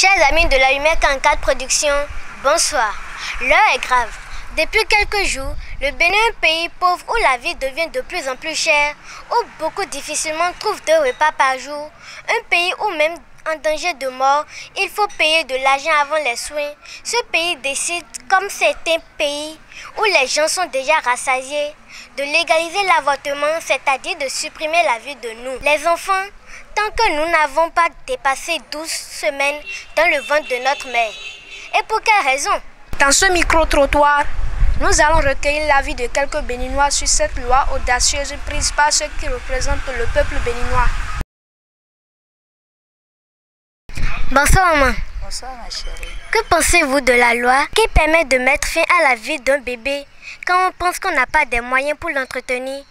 Chers amis de la Lumière 44 Production, bonsoir. L'heure est grave. Depuis quelques jours, le Bénin est un pays pauvre où la vie devient de plus en plus chère, où beaucoup difficilement trouvent 2 repas par jour. Un pays où même en danger de mort, il faut payer de l'argent avant les soins. Ce pays décide, comme certains pays où les gens sont déjà rassasiés, de légaliser l'avortement, c'est-à-dire de supprimer la vie de nous, les enfants, tant que nous n'avons pas dépassé 12 semaines dans le ventre de notre mère. Et pour quelle raison? Dans ce micro-trottoir, nous allons recueillir l'avis de quelques Béninois sur cette loi audacieuse prise par ceux qui représentent le peuple béninois. Bonsoir maman. Bonsoir ma chérie. Que pensez-vous de la loi qui permet de mettre fin à la vie d'un bébé quand on pense qu'on n'a pas des moyens pour l'entretenir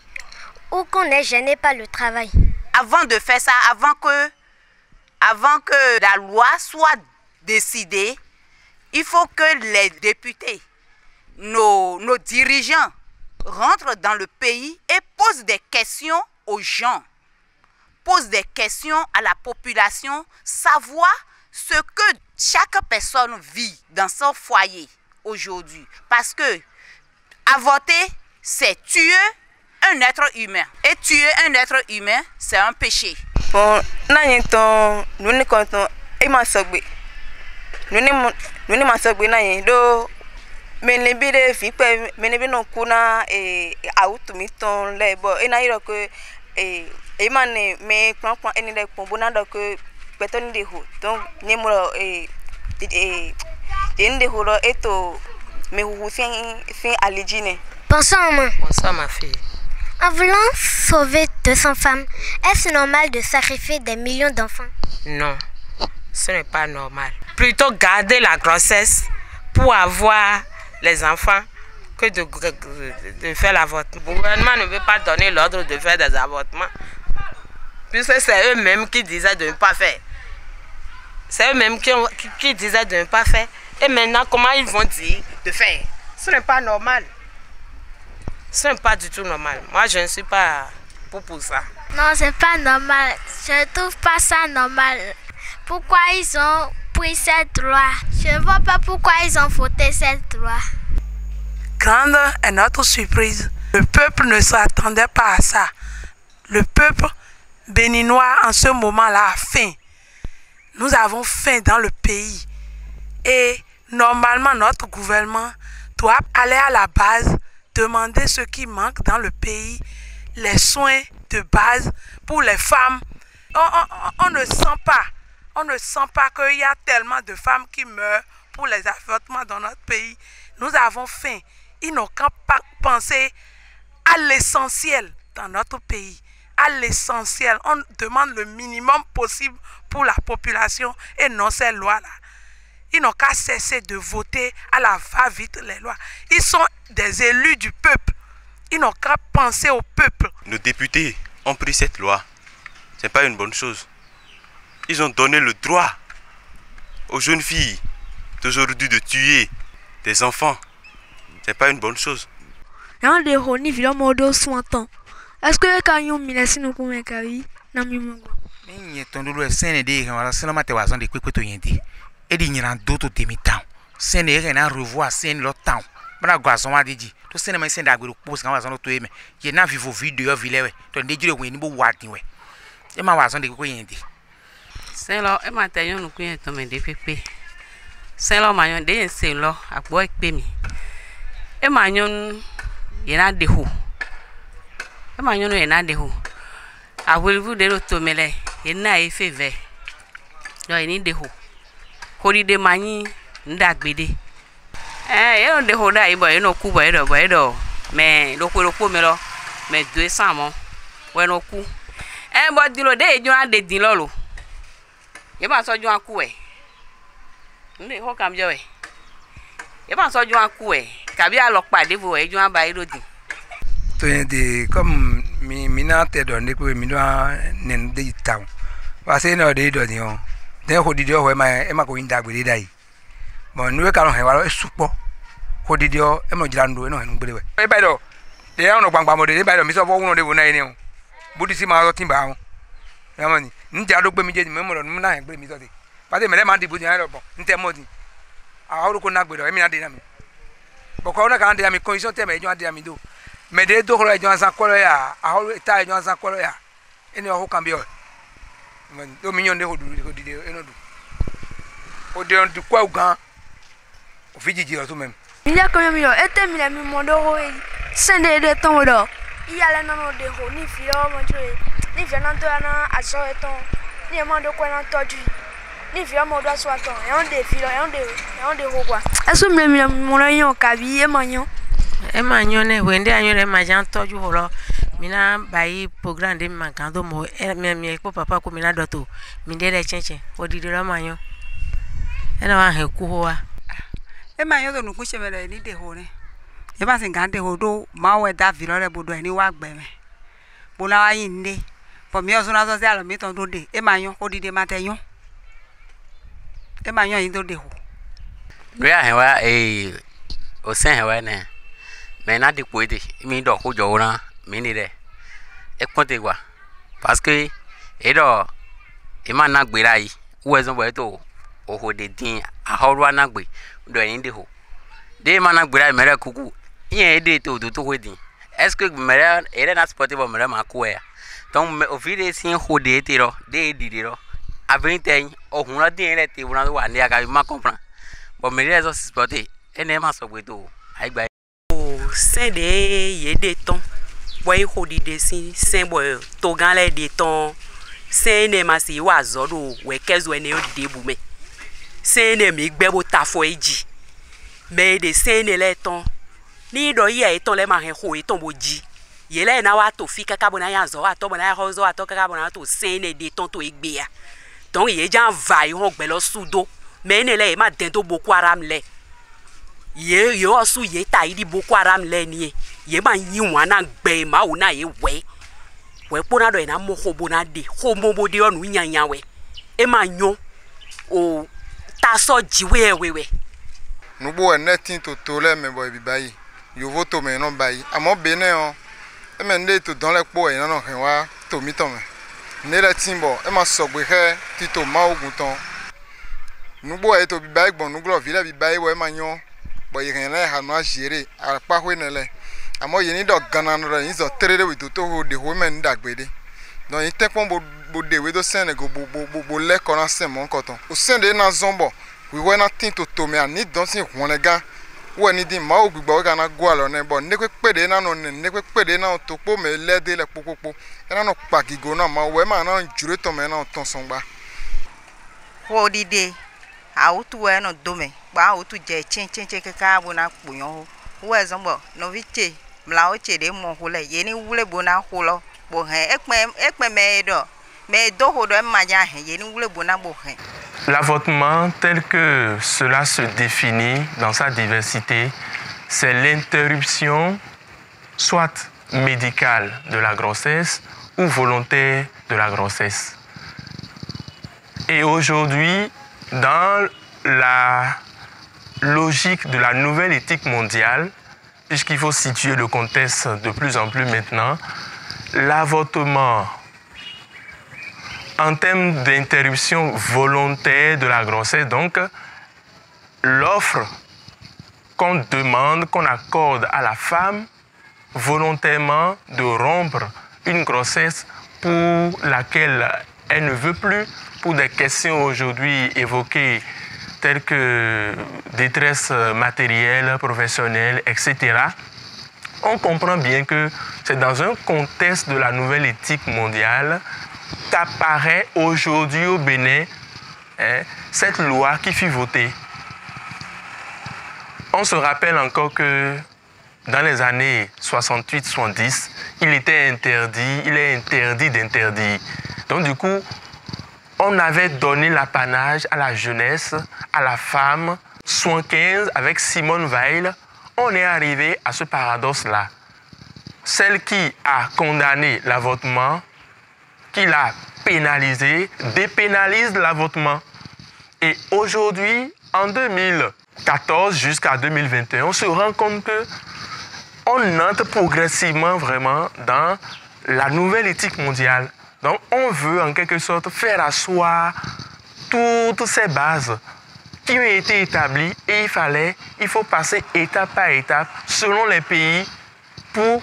ou qu'on est gêné par le travail? Avant de faire ça, avant que la loi soit décidée, il faut que les députés, nos dirigeants rentrent dans le pays et posent des questions aux gens, posent des questions à la population, savoir ce que chaque personne vit dans son foyer aujourd'hui. Parce que avorter, c'est tuer un être humain. Et tuer un être humain, c'est un péché. Bon, nous ne comptons nous ne masogbe na yin do menlebi de fi pe menlebi no kuna auto ton le bo ina iro ko mane me plan eni de pon bona do ko petoni de ho donc nyemro de ho ro eto me hu fin alijine. Bonsoir maman. Bonsoir ma fille. En voulant sauver 200 femmes, est-ce normal de sacrifier des millions d'enfants? Non, ce n'est pas normal. Plutôt garder la grossesse pour avoir les enfants que de faire l'avortement. Le gouvernement ne veut pas donner l'ordre de faire des avortements, puisque c'est eux-mêmes qui disaient de ne pas faire. C'est eux-mêmes qui disaient de ne pas faire. Et maintenant, comment ils vont dire de faire? Ce n'est pas normal. Ce n'est pas du tout normal. Moi, je ne suis pas pour ça. Non, c'est pas normal. Je trouve pas ça normal. Pourquoi ils ont pris cette loi? Je ne vois pas pourquoi ils ont voté cette loi. Grande est notre surprise. Le peuple ne s'attendait pas à ça. Le peuple béninois en ce moment-là a faim. Nous avons faim dans le pays. Et normalement, notre gouvernement doit aller à la base, demander ce qui manque dans le pays, les soins de base pour les femmes. On ne sent pas qu'il y a tellement de femmes qui meurent pour les avortements dans notre pays. Nous avons faim. Ils n'ont qu'à penser à l'essentiel dans notre pays. À l'essentiel. On demande le minimum possible pour la population et non ces lois-là. Ils n'ont qu'à cesser de voter à la va-vite les lois. Ils sont des élus du peuple. Ils n'ont qu'à penser au peuple. Nos députés ont pris cette loi. Ce n'est pas une bonne chose. Ils ont donné le droit aux jeunes filles d'aujourd'hui de tuer des enfants. Ce n'est pas une bonne chose. Est-ce que quand on me laisse nous comme un cavi, n'a mis mon goût? Mais ton douleur, c'est un des gens qui ont été à des quick et il y a d'autres demi-temps. C'est un revoir, c'est l'autre temps. Mais la gosse, on a dit, tout ce n'est pas un agro post quand on a tout aimé. Il y a une vidéo, vidéo, tu as dit, oui, nous voir. Et ma voix, on dit, oui, c'est là, et ma taille, nous couillons tomber des pépés. C'est là, ma yon, des c'est là, à boire pémi. Et ma yon, il y a des hauts. Et ma yon, il y a des hauts. À vous de l'automélé, il y a un effet vert. Il y a des hauts. Holiday mani ndagbede yo de hoda ibo no ku bo edo me lokolo me lo me 200 mo we no ku bo dilo de ejo ade din lolo ye ba so jo aku e nde ho kam je we ye ba so jo aku e kabi alopa de bo ejo aba iro din to de comme mi na te do ne ko mi do nen de town wa se no de do ni o de hodidio we ma e ma ko inda gbede dai mo nu ka no he wa supo hodidio e mo jirando e no henu gbede we e ba do de ya no gbangba mo de ba do mi so fo wunu de wo na ni o budi si ma so timba ho ya mo ni nja do gbe mi je mi mo lo nu na he gbede mi so de parce que me m'a dit bon n'était modi a horo ko na gbedo e mi na de na mi bo ko na kan de mi condition te me jo de mi do me de do ko e jo san ko ya a horo ta e jo san ko ya eni o kan bi o do mi yon de ho du e no du o de on du kwa ugan o fi jiji o to même il y a quand même yo était mi la mi mondo ho sende de ton do il y a la non de ho ni fi o mo jo ni fi na do na aso eton ni mo do ko na toju ni fi o mo do so aton e on de fi lo e on de ho kwa eso mi mo lo yon ka bi e manyo ne wende anyo le majan toju ho lo mina bayi programme de mankando mo mi ko papa ko mina doto mi de le chenche o di de lo manyo ena wa he ku ho wa e manyo do nu ku chemele ni de ho ne e ba sin gande ho do ma we da vi lo le bodo ni wa gbe me bo la wa yin de po mi osun na so se alo mi ton do de e manyo o di de ma te yon e manyo yin do de ho we a he wa o sen he wa ne me na di po de mi do ko jo ran mi ni de e konte wa parce que e do e ma na gbera yi wo ezon bo to o ho de din a horu na gbe do yin de ho de ma na gbera mere kuku yen e de to ho din est-ce que mere e na sportive bo mere ma ko ya donc o fi de sin ho de te ro de di de ro avinte o hun la din le te wona wa ni aga ma comprendre bo mere eso sportive ene ma so gbe to ai gba saint de ye de ton boy hodi de sin saint boy to gan le de ton saint ne ma si wa zodo we kezo ene o de bu me saint ne mi gbe bo ta fo eji me de saint ne le ton ni do ye ton le ma he ho e ton bo ji ye le na wa to fi kaka bona ya zo wa to bona ya ho zo wa to kaka bona to saint ne de ton to egbe ya donc ye jan vai ho gbe lo sudo me ne le ma den to Boko Haram le ye yo su ye ta idi Boko Haram le ni ye ma yin wa na gbe ma o na ye we pona do na mo hobo na de homo bo de onu nyanya we e ma nyo o ta so jiwe we nubo netin to le me boy bi bayi yo voto me no bayi amo bene o e me nde to don le po e no hen wa to mi to me ne le timbo e ma so gbe he ti to ma ogun ton nubo e to bi bayi gbon nuglo vile bi bayi we ma nyo boy hen le ha no agere apa hwe ne le amo ye ni do ganan ro yin zo terere we to ho de ho men dagbede no yin te pon bo de we do sen go bo le koran sen mon koton o sen de na zombo we we na tin to me ani don sin won le gan we ni din ma o gbigbo we kana go alo ne bo ne pe pede na no ne pe pede na to po me le de le popopo e na no pa gigo na ma we ma na jure to me na ton songba ho dide a o tu we no do me ba o tu je chin kaka bo na poyon wo ezombo no viche mla o chede mo hule ye ni wule bo na hulo bo he ekpe me do ho do ma ja he ye ni wule bo na bo he. L'avortement tel que cela se définit dans sa diversité, c'est l'interruption soit médicale de la grossesse ou volontaire de la grossesse. Et aujourd'hui, dans la logique de la nouvelle éthique mondiale, puisqu'il faut situer le contexte de plus en plus maintenant, l'avortement en termes d'interruption volontaire de la grossesse, donc l'offre qu'on demande, qu'on accorde à la femme volontairement de rompre une grossesse pour laquelle elle ne veut plus, pour des questions aujourd'hui évoquées telles que détresse matérielle, professionnelle, etc. On comprend bien que c'est dans un contexte de la nouvelle éthique mondiale qu'apparaît aujourd'hui au Bénin cette loi qui fut votée. On se rappelle encore que dans les années 68-70, il est interdit d'interdire. Donc du coup, on avait donné l'apanage à la jeunesse, à la femme. 75, avec Simone Veil, on est arrivé à ce paradoxe-là. Celle qui a condamné l'avortement, qui l'a pénalisé, dépénalise l'avortement. Et aujourd'hui, en 2014 jusqu'à 2021, on se rend compte que on entre progressivement vraiment dans la nouvelle éthique mondiale. Donc on veut en quelque sorte faire asseoir toutes ces bases qui ont été établies et il faut passer étape par étape selon les pays pour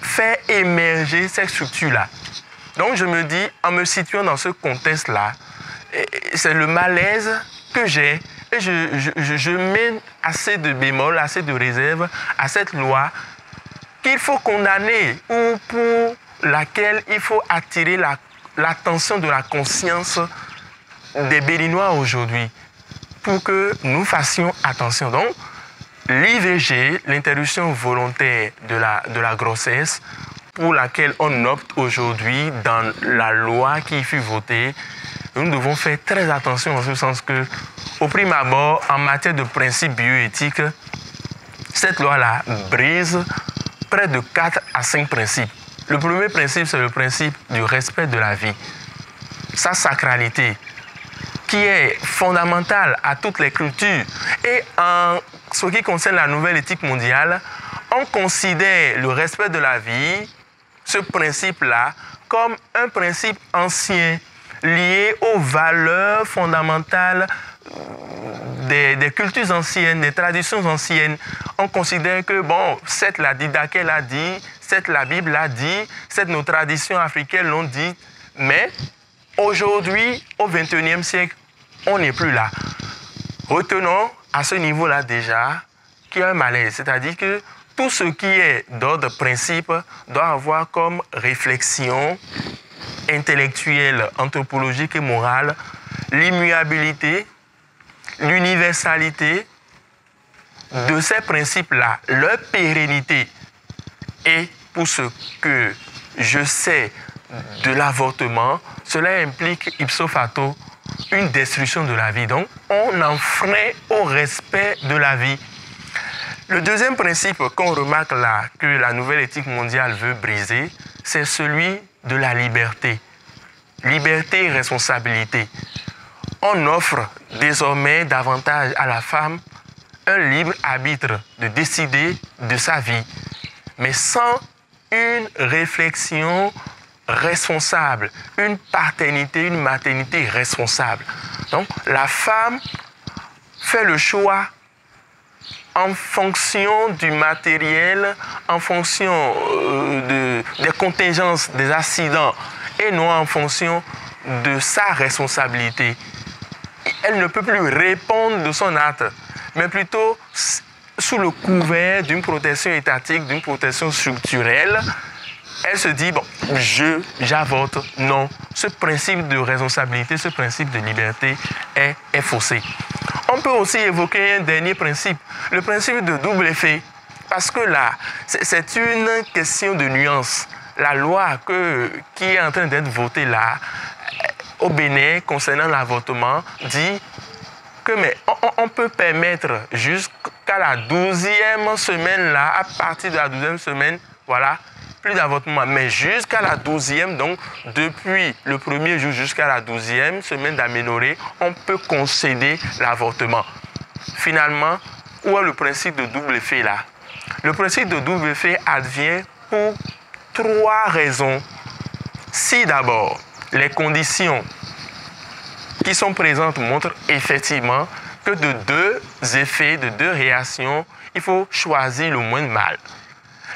faire émerger ces structures-là. Donc je me dis, en me situant dans ce contexte-là, c'est le malaise que j'ai et je mets assez de bémol, assez de réserve à cette loi qu'il faut condamner ou pour laquelle il faut attirer l'attention de la conscience des Béninois aujourd'hui pour que nous fassions attention. Donc, l'IVG, l'interruption volontaire de la grossesse, pour laquelle on opte aujourd'hui dans la loi qui fut votée, nous devons faire très attention en ce sens que, au prime abord, en matière de principes bioéthiques, cette loi-là brise près de 4 à 5 principes. Le premier principe, c'est le principe du respect de la vie, sa sacralité, qui est fondamentale à toutes les cultures. Et en ce qui concerne la nouvelle éthique mondiale, on considère le respect de la vie, ce principe-là, comme un principe ancien, lié aux valeurs fondamentales des cultures anciennes, des traditions anciennes. On considère que, bon, cette la Didaké l'a dit, cette la Bible l'a dit, cette nos traditions africaines l'ont dit, mais aujourd'hui, au XXIe siècle, on n'est plus là. Retenons à ce niveau-là déjà qu'il y a un malaise, c'est-à-dire que tout ce qui est d'ordre principe doit avoir comme réflexion intellectuelle, anthropologique et morale l'immuabilité, l'universalité de ces principes-là, leur pérennité. Et pour ce que je sais de l'avortement, cela implique ipso facto une destruction de la vie. Donc, on enfreint au respect de la vie. Le deuxième principe qu'on remarque là, que la nouvelle éthique mondiale veut briser, c'est celui de la liberté. Liberté et responsabilité. On offre désormais davantage à la femme un libre arbitre de décider de sa vie, mais sans une réflexion responsable, une paternité, une maternité responsable. Donc, la femme fait le choix en fonction du matériel, en fonction des contingences, des accidents, et non en fonction de sa responsabilité. Elle ne peut plus répondre de son acte, mais plutôt sous le couvert d'une protection étatique, d'une protection structurelle. Elle se dit, bon, j'avorte. Non, ce principe de responsabilité, ce principe de liberté est faussé. On peut aussi évoquer un dernier principe, le principe de double effet. Parce que là, c'est une question de nuance. La loi qui est en train d'être votée là, au Bénin, concernant l'avortement, dit que on peut permettre jusqu'à la 12e semaine là, à partir de la 12e semaine, voilà, plus d'avortement. Mais jusqu'à la 12e, donc depuis le premier jour jusqu'à la 12e semaine d'aménorrhée, on peut concéder l'avortement. Finalement, où est le principe de double effet là? Le principe de double effet advient pour 3 raisons. Si d'abord, les conditions qui sont présentes montrent effectivement que de 2 effets, de 2 réactions, il faut choisir le moins de mal.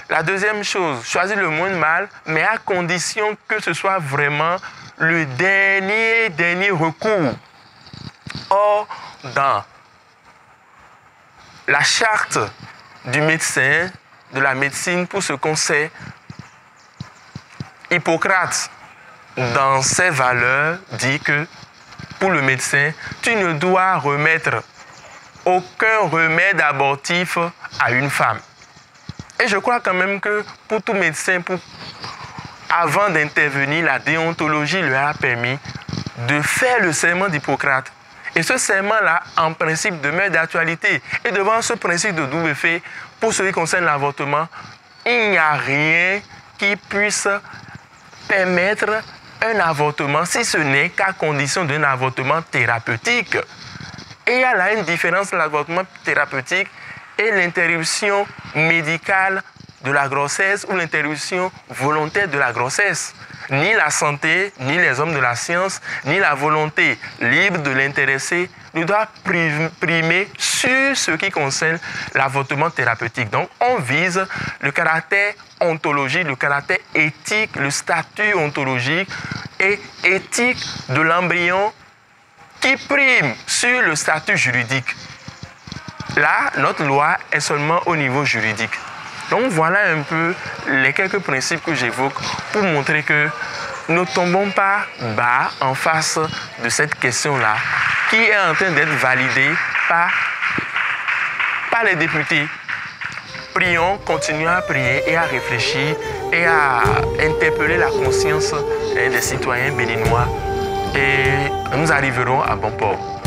La deuxième chose, choisir le moins de mal, mais à condition que ce soit vraiment le dernier recours. Or, dans la charte du médecin, de la médecine, pour ce qu'on sait, Hippocrate, dans ses valeurs, dit que pour le médecin, tu ne dois remettre aucun remède abortif à une femme. Et je crois quand même que pour tout médecin, avant d'intervenir, la déontologie lui a permis de faire le serment d'Hippocrate. Et ce serment-là, en principe, demeure d'actualité. Et devant ce principe de double effet, pour ce qui concerne l'avortement, il n'y a rien qui puisse permettre un avortement, si ce n'est qu'à condition d'un avortement thérapeutique. Et il y a là une différence entre l'avortement thérapeutique et l'interruption médicale de la grossesse ou l'interruption volontaire de la grossesse. ni la santé, ni les hommes de la science, ni la volonté libre de l'intéressé ne doit primer sur ce qui concerne l'avortement thérapeutique. Donc, on vise le caractère ontologique, le caractère éthique, le statut ontologique et éthique de l'embryon qui prime sur le statut juridique. Là, notre loi est seulement au niveau juridique. Donc voilà un peu les quelques principes que j'évoque pour montrer que ne tombons pas bas en face de cette question-là qui est en train d'être validée par les députés. Prions, continuons à prier et à réfléchir et à interpeller la conscience des citoyens béninois et nous arriverons à bon port.